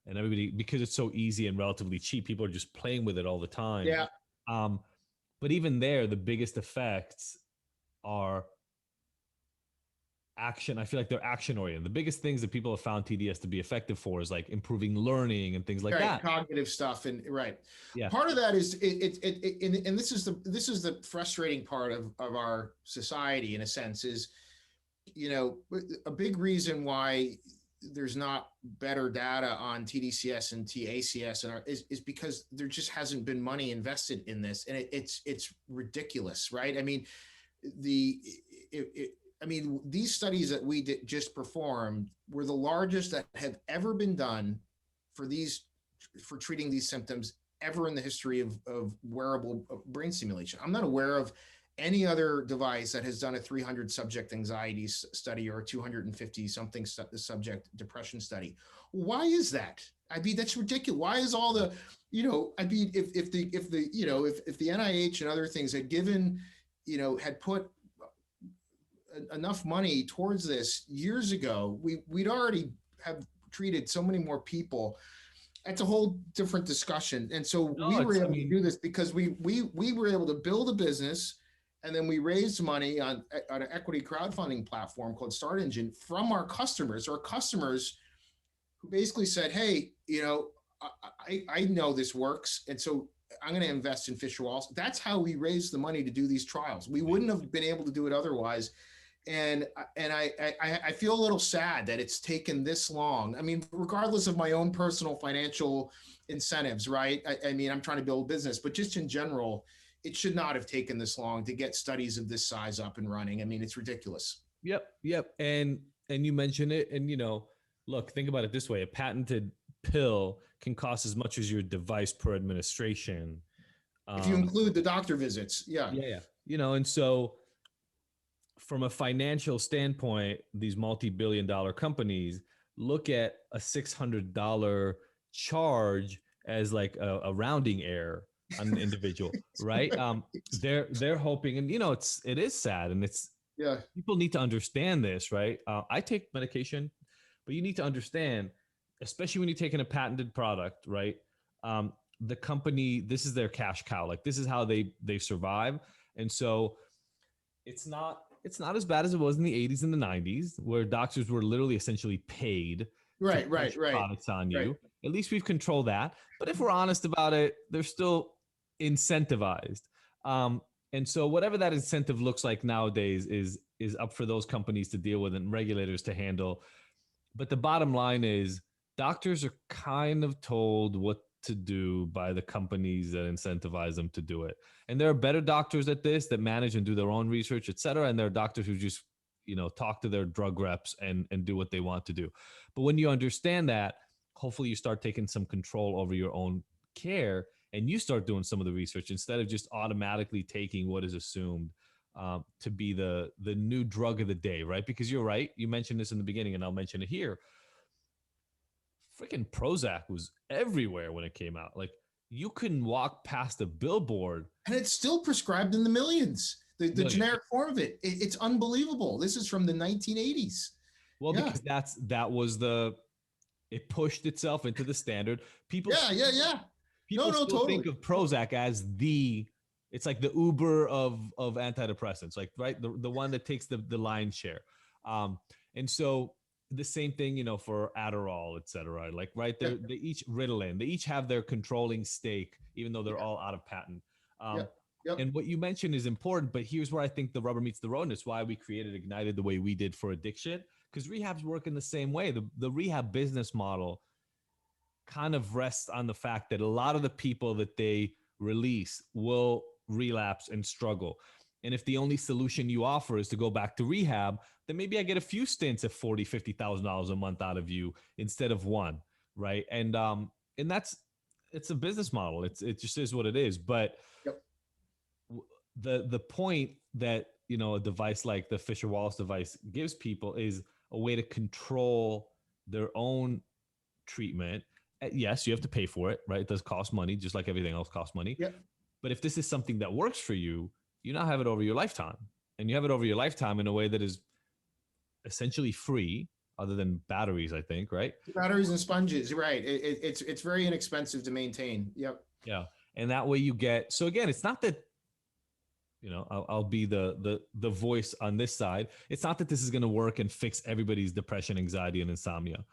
and everybody, because it's so easy and relatively cheap, people are just playing with it all the time. Yeah. But even there, the biggest effects are action. I feel like they're action oriented. The biggest things that people have found TDS to be effective for is like improving learning and things like that. Cognitive stuff. And Yeah. Part of that is and this is the frustrating part of our society in a sense is, a big reason why there's not better data on TDCS and TACS is because there just hasn't been money invested in this. And it's ridiculous, right? I mean, I mean, these studies that we just performed were the largest that have ever been done for treating these symptoms ever in the history of wearable brain stimulation. I'm not aware of any other device that has done a 300 subject anxiety study or a 250 something subject depression study. Why is that? I mean, that's ridiculous. Why is all the, I mean, if the NIH and other things had given, had put enough money towards this years ago, we'd already have treated so many more people. That's a whole different discussion. And so we were able to do this because we were able to build a business, and then we raised money on an equity crowdfunding platform called Start Engine from our customers who basically said, hey, I know this works, and so I'm going to invest in Fisher-Wallace. That's how we raised the money to do these trials. We wouldn't have been able to do it otherwise. And I feel a little sad that it's taken this long. I mean, regardless of my own personal financial incentives, right? I mean, I'm trying to build a business, but just in general, it should not have taken this long to get studies of this size up and running. I mean, it's ridiculous. Yep. And you mentioned it, and look, think about it this way: a patented pill can cost as much as your device per administration. If you include the doctor visits, yeah. And so from a financial standpoint, these multi-billion-dollar companies look at a $600 charge as like a rounding error on an individual, right? They're hoping, and it is sad, and people need to understand this, right? I take medication, but you need to understand, especially when you're taking a patented product, right? The company, this is their cash cow. Like, this is how they survive. And so it's not as bad as it was in the 80s and the 90s, where doctors were literally essentially paid right products on you. At least we've controlled that. But if we're honest about it, they're still incentivized. And so whatever that incentive looks like nowadays is up for those companies to deal with and regulators to handle. But the bottom line is, doctors are kind of told what to do by the companies that incentivize them to do it. And there are better doctors at this that manage and do their own research, et cetera. And there are doctors who just, talk to their drug reps and do what they want to do. But when you understand that, hopefully you start taking some control over your own care, and you start doing some of the research instead of just automatically taking what is assumed to be the new drug of the day, right? Because you're right. You mentioned this in the beginning, and I'll mention it here. Freaking Prozac was everywhere when it came out. Like, you couldn't walk past a billboard. And it's still prescribed in the millions. The generic form of it. It's unbelievable. This is from the 1980s. Well, because it pushed itself into the standard. People People still think of Prozac as it's like the Uber of antidepressants, like, right? The one that takes the lion's share. And so the same thing, for Adderall, et cetera, like, right there, they each Ritalin, they each have their controlling stake, even though they're all out of patent. And what you mentioned is important, but here's where I think the rubber meets the road. And it's why we created Ignited the way we did for addiction, because rehabs work in the same way. The rehab business model kind of rests on the fact that a lot of the people that they release will relapse and struggle. And if the only solution you offer is to go back to rehab, then maybe I get a few stints at $40,000, $50,000 a month out of you instead of one, right? And it's a business model. It just is what it is. But the point that, a device like the Fisher-Wallace device gives people is a way to control their own treatment. Yes, you have to pay for it, right? It does cost money, just like everything else costs money. But if this is something that works for you, you now have it over your lifetime. And you have it over your lifetime in a way that is essentially free, other than batteries, I think, right? Batteries and sponges, right. It's very inexpensive to maintain. Yeah. And that way you get, so again, it's not that, I'll be the voice on this side. It's not that this is going to work and fix everybody's depression, anxiety, and insomnia.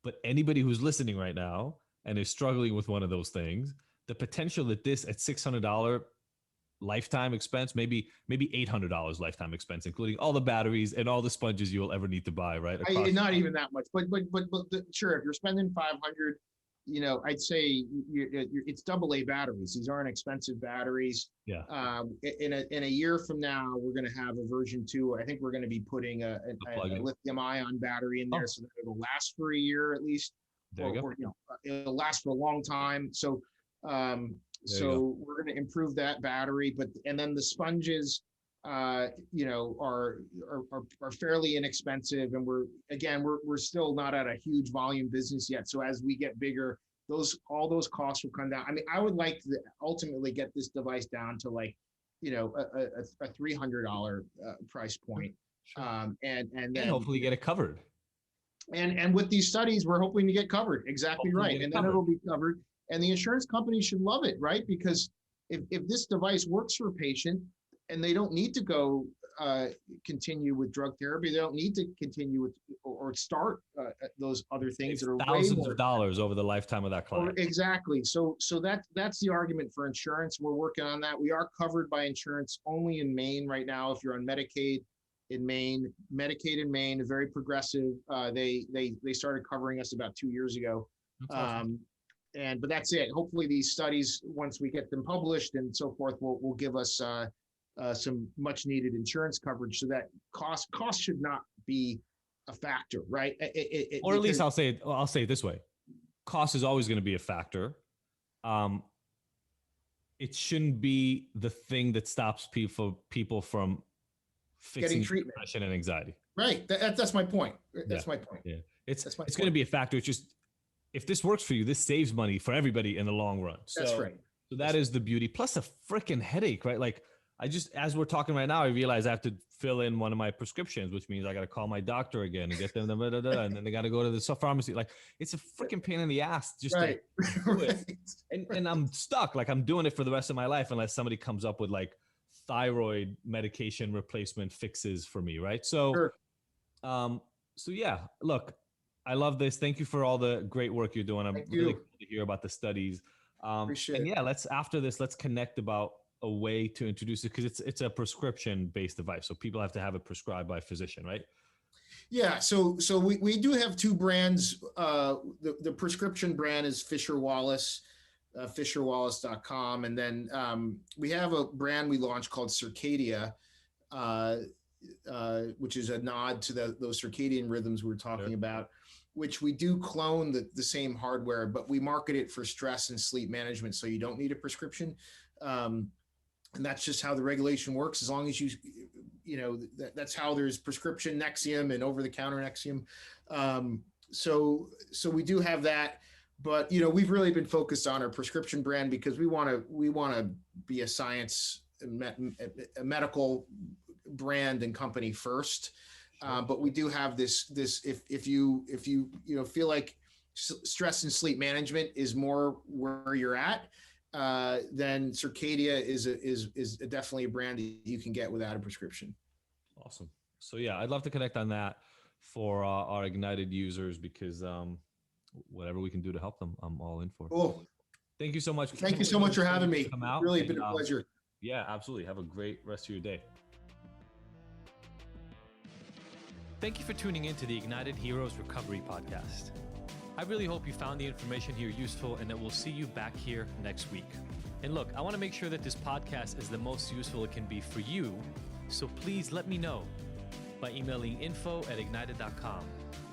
But anybody who's listening right now and is struggling with one of those things, the potential that this at $600 lifetime expense, maybe $800 lifetime expense, including all the batteries and all the sponges you will ever need to buy, right? Not even that much, but sure, if you're spending $500 I'd say it's AA batteries. These aren't expensive batteries. Yeah. In a year from now, we're going to have a version 2. I think we're going to be putting a lithium ion battery in there so that it'll last for a year at least. There you go. It'll last for a long time. So we're going to improve that battery, and then the sponges, are fairly inexpensive, and we're still not at a huge volume business yet. So as we get bigger, all those costs will come down. I mean, I would like to ultimately get this device down to like, a $300 price point, and then hopefully get it covered. And with these studies, we're hoping to get covered. Exactly right, and then it'll be covered, and the insurance company should love it, right? Because if this device works for a patient, and they don't need to go continue with drug therapy. They don't need to continue with or start those other things that are thousands of dollars over the lifetime of that client. Exactly. So that's the argument for insurance. We're working on that. We are covered by insurance only in Maine right now. If you're on Medicaid in Maine, is very progressive. They started covering us about 2 years ago. Awesome. But that's it. Hopefully these studies, once we get them published and so forth, will give us some much needed insurance coverage, so that cost should not be a factor, right? Or at least I'll say it this way: cost is always going to be a factor. It shouldn't be the thing that stops people from fixing treatment, depression and anxiety. Right. That's my point. That's my point. Yeah. It's going to be a factor. It's just, if this works for you, this saves money for everybody in the long run. That's right. So that is the beauty. Plus a freaking headache, right? Like, as we're talking right now, I realize I have to fill in one of my prescriptions, which means I got to call my doctor again and get them, and then they got to go to the pharmacy. Like, it's a freaking pain in the ass just to do it. And I'm stuck. Like, I'm doing it for the rest of my life unless somebody comes up with like thyroid medication replacement fixes for me, right? So, so yeah, look, I love this. Thank you for all the great work you're doing. I'm really glad to hear about the studies. Appreciate it. Let's connect about a way to introduce it, because it's a prescription-based device, so people have to have it prescribed by a physician, right? Yeah. So we do have two brands. The prescription brand is Fisher Wallace, FisherWallace.com, and then we have a brand we launched called Circadia, which is a nod to those circadian rhythms we were talking about, which we do clone the same hardware, but we market it for stress and sleep management, so you don't need a prescription. And that's just how the regulation works. As long as that's how there's prescription Nexium and over-the-counter Nexium. So we do have that, but we've really been focused on our prescription brand because we want to be a science, a medical brand and company first. But we do have this. If you feel like stress and sleep management is more where you're at, then Circadia is definitely a brand that you can get without a prescription. Awesome. So yeah, I'd love to connect on that for our Ignited users, because whatever we can do to help them, I'm all in for. Cool. Thank you so much. Thank you so much for having me. Really been a pleasure. Yeah, absolutely. Have a great rest of your day. Thank you for tuning in to the Ignited Heroes Recovery Podcast. I really hope you found the information here useful, and that we'll see you back here next week. And look, I want to make sure that this podcast is the most useful it can be for you, so please let me know by emailing info@ignited.com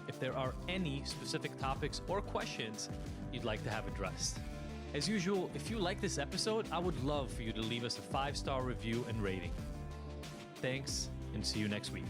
if there are any specific topics or questions you'd like to have addressed. As usual, if you like this episode, I would love for you to leave us a 5-star review and rating. Thanks, and see you next week.